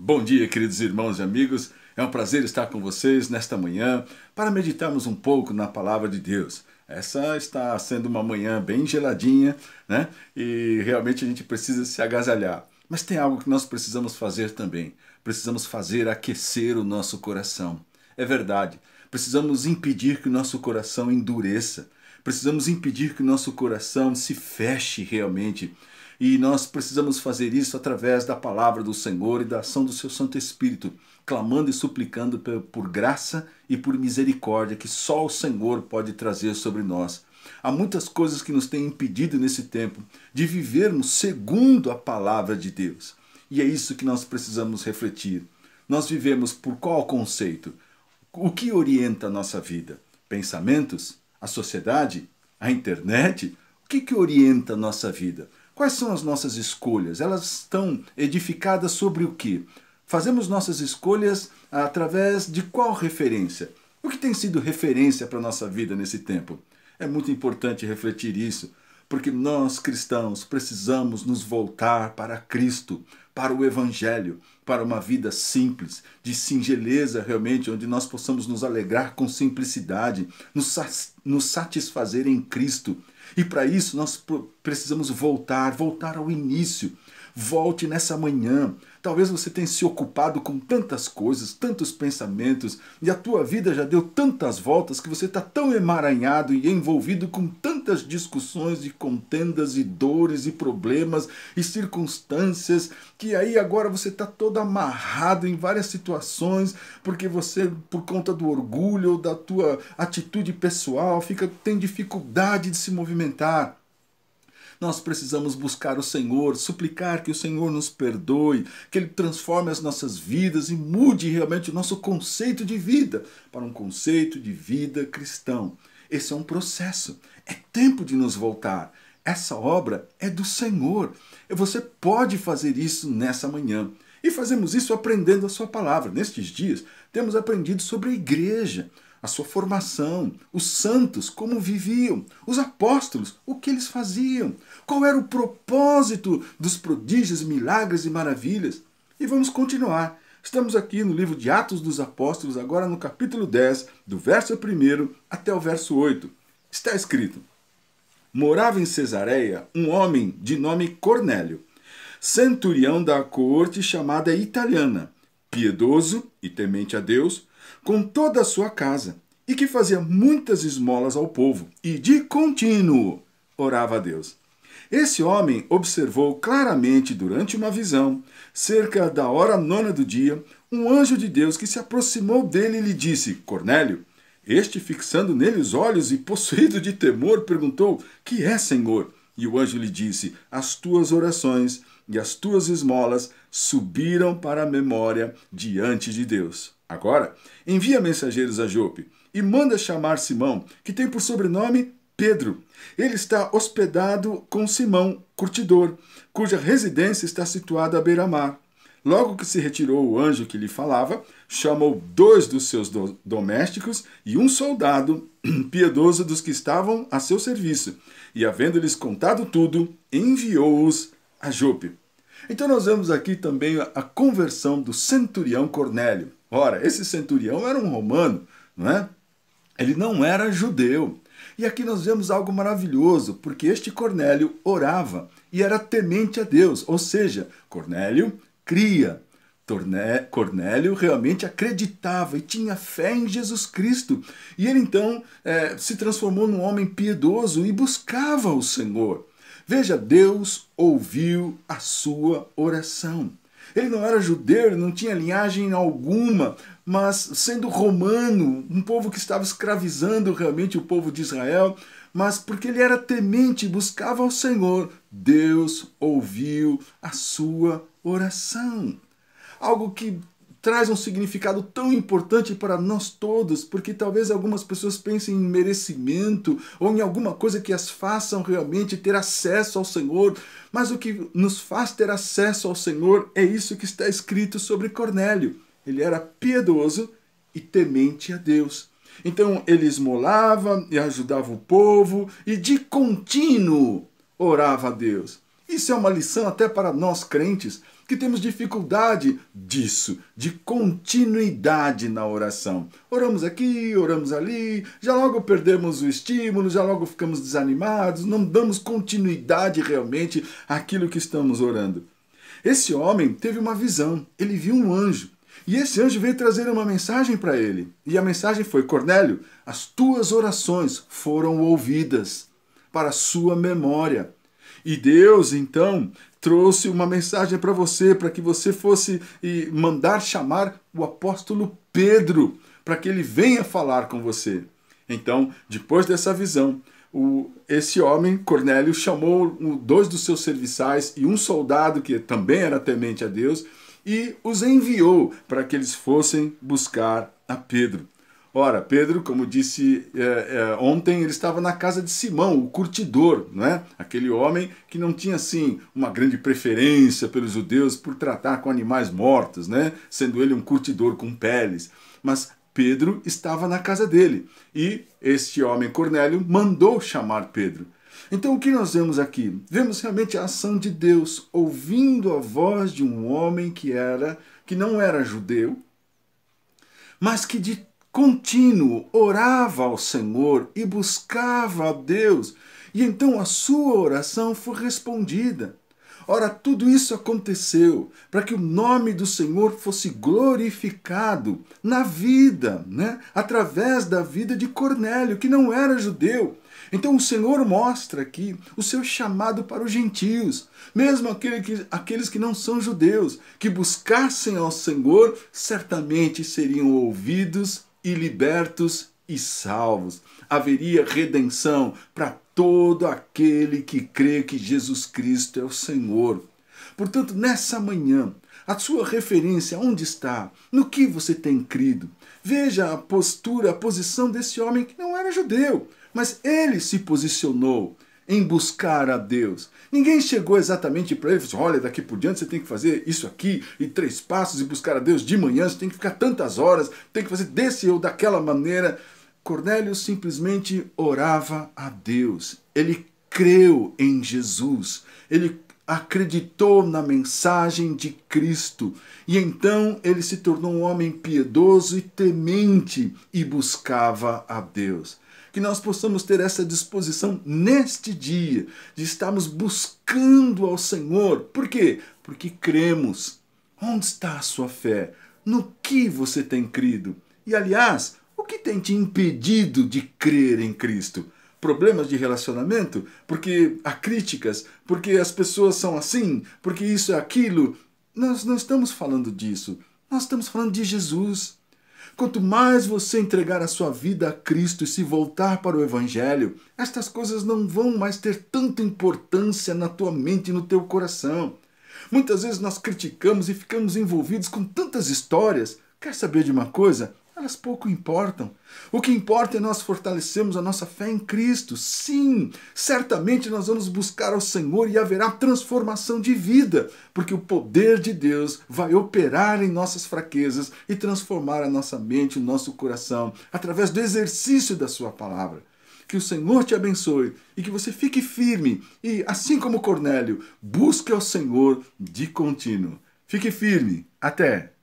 Bom dia, queridos irmãos e amigos. É um prazer estar com vocês nesta manhã para meditarmos um pouco na palavra de Deus. Essa está sendo uma manhã bem geladinha, né? E realmente a gente precisa se agasalhar. Mas tem algo que nós precisamos fazer também. Precisamos fazer aquecer o nosso coração. É verdade. Precisamos impedir que o nosso coração endureça. Precisamos impedir que o nosso coração se feche realmente. E nós precisamos fazer isso através da palavra do Senhor e da ação do seu Santo Espírito, clamando e suplicando por graça e por misericórdia que só o Senhor pode trazer sobre nós. Há muitas coisas que nos têm impedido nesse tempo de vivermos segundo a palavra de Deus. E é isso que nós precisamos refletir. Nós vivemos por qual conceito? O que orienta a nossa vida? Pensamentos? A sociedade? A internet? O que orienta a nossa vida? Quais são as nossas escolhas? Elas estão edificadas sobre o quê? Fazemos nossas escolhas através de qual referência? O que tem sido referência para a nossa vida nesse tempo? É muito importante refletir isso, porque nós cristãos precisamos nos voltar para Cristo, para o Evangelho, para uma vida simples, de singeleza realmente, onde nós possamos nos alegrar com simplicidade, nos satisfazer em Cristo. E para isso nós precisamos voltar ao início. Volte nessa manhã. Talvez você tenha se ocupado com tantas coisas, tantos pensamentos, e a tua vida já deu tantas voltas que você está tão emaranhado e envolvido com tantas discussões e contendas e dores e problemas e circunstâncias, que aí agora você está todo amarrado em várias situações, porque você, por conta do orgulho ou da tua atitude pessoal, tem dificuldade de se movimentar. Nós precisamos buscar o Senhor, suplicar que o Senhor nos perdoe, que Ele transforme as nossas vidas e mude realmente o nosso conceito de vida para um conceito de vida cristão. Esse é um processo. É tempo de nos voltar. Essa obra é do Senhor. E você pode fazer isso nessa manhã. E fazemos isso aprendendo a sua palavra. Nestes dias, temos aprendido sobre a igreja, a sua formação, os santos, como viviam, os apóstolos, o que eles faziam, qual era o propósito dos prodígios, milagres e maravilhas. E vamos continuar. Estamos aqui no livro de Atos dos Apóstolos, agora no capítulo 10, do verso 1 até o verso 8. Está escrito: morava em Cesareia um homem de nome Cornélio, centurião da corte chamada Italiana, piedoso e temente a Deus, com toda a sua casa, e que fazia muitas esmolas ao povo, e de contínuo orava a Deus. Esse homem observou claramente durante uma visão, cerca da hora 9 do dia, um anjo de Deus que se aproximou dele e lhe disse: Cornélio. Este, fixando nele os olhos e possuído de temor, perguntou: que é, Senhor? E o anjo lhe disse: as tuas orações e as tuas esmolas subiram para a memória diante de Deus. Agora, envia mensageiros a Jope e manda chamar Simão, que tem por sobrenome Pedro. Ele está hospedado com Simão, curtidor, cuja residência está situada à beira-mar. Logo que se retirou o anjo que lhe falava, chamou 2 dos seus domésticos e um soldado piedoso dos que estavam a seu serviço, e, havendo-lhes contado tudo, enviou-os a Jope. Então nós vemos aqui também a conversão do centurião Cornélio. Ora, esse centurião era um romano, não é? Ele não era judeu. E aqui nós vemos algo maravilhoso, porque este Cornélio orava e era temente a Deus. Ou seja, Cornélio cria. Cornélio realmente acreditava e tinha fé em Jesus Cristo. E ele então se transformou num homem piedoso e buscava o Senhor. Veja, Deus ouviu a sua oração. Ele não era judeu, ele não tinha linhagem alguma, mas sendo romano, um povo que estava escravizando realmente o povo de Israel, mas porque ele era temente e buscava ao Senhor, Deus ouviu a sua oração. Algo que traz um significado tão importante para nós todos, porque talvez algumas pessoas pensem em merecimento ou em alguma coisa que as façam realmente ter acesso ao Senhor, mas o que nos faz ter acesso ao Senhor é isso que está escrito sobre Cornélio. Ele era piedoso e temente a Deus. Então ele esmolava e ajudava o povo e de contínuo orava a Deus. Isso é uma lição até para nós crentes, que temos dificuldade disso, de continuidade na oração. Oramos aqui, oramos ali, já logo perdemos o estímulo, já logo ficamos desanimados, não damos continuidade realmente àquilo que estamos orando. Esse homem teve uma visão, ele viu um anjo, e esse anjo veio trazer uma mensagem para ele. E a mensagem foi: Cornélio, as tuas orações foram ouvidas para a sua memória. E Deus, então, trouxe uma mensagem para você, para que você fosse e mandar chamar o apóstolo Pedro, para que ele venha falar com você. Então, depois dessa visão, esse homem, Cornélio, chamou 2 dos seus serviçais e um soldado que também era temente a Deus e os enviou para que eles fossem buscar a Pedro. Ora, Pedro, como disse ontem, ele estava na casa de Simão, o curtidor, não é? Aquele homem que não tinha, assim, uma grande preferência pelos judeus por tratar com animais mortos, né? Sendo ele um curtidor com peles. Mas Pedro estava na casa dele e este homem, Cornélio, mandou chamar Pedro. Então o que nós vemos aqui? Vemos realmente a ação de Deus, ouvindo a voz de um homem que não era judeu, mas que de contínuo orava ao Senhor e buscava a Deus, e então a sua oração foi respondida. Ora, tudo isso aconteceu para que o nome do Senhor fosse glorificado na vida, né? Através da vida de Cornélio, que não era judeu. Então o Senhor mostra aqui o seu chamado para os gentios, mesmo aqueles que não são judeus, que buscassem ao Senhor, certamente seriam ouvidos e libertos e salvos. Haveria redenção para todo aquele que crê que Jesus Cristo é o Senhor. Portanto, nessa manhã, a sua referência onde está? No que você tem crido? Veja a postura, a posição desse homem que não era judeu, mas ele se posicionou em buscar a Deus. Ninguém chegou exatamente para ele e falou: olha, daqui por diante você tem que fazer isso aqui, e 3 passos, e buscar a Deus de manhã, você tem que ficar tantas horas, tem que fazer desse ou daquela maneira. Cornélio simplesmente orava a Deus. Ele creu em Jesus. Ele acreditou na mensagem de Cristo. E então ele se tornou um homem piedoso e temente e buscava a Deus. Que nós possamos ter essa disposição neste dia, de estarmos buscando ao Senhor. Por quê? Porque cremos. Onde está a sua fé? No que você tem crido? E, aliás, o que tem te impedido de crer em Cristo? Problemas de relacionamento? Porque há críticas? Porque as pessoas são assim? Porque isso é aquilo? Nós não estamos falando disso. Nós estamos falando de Jesus. Quanto mais você entregar a sua vida a Cristo e se voltar para o Evangelho, estas coisas não vão mais ter tanta importância na tua mente e no teu coração. Muitas vezes nós criticamos e ficamos envolvidos com tantas histórias. Quer saber de uma coisa? Elas pouco importam. O que importa é nós fortalecermos a nossa fé em Cristo. Sim, certamente nós vamos buscar ao Senhor e haverá transformação de vida, porque o poder de Deus vai operar em nossas fraquezas e transformar a nossa mente, o nosso coração, através do exercício da sua palavra. Que o Senhor te abençoe e que você fique firme e, assim como Cornélio, busque ao Senhor de contínuo. Fique firme. Até!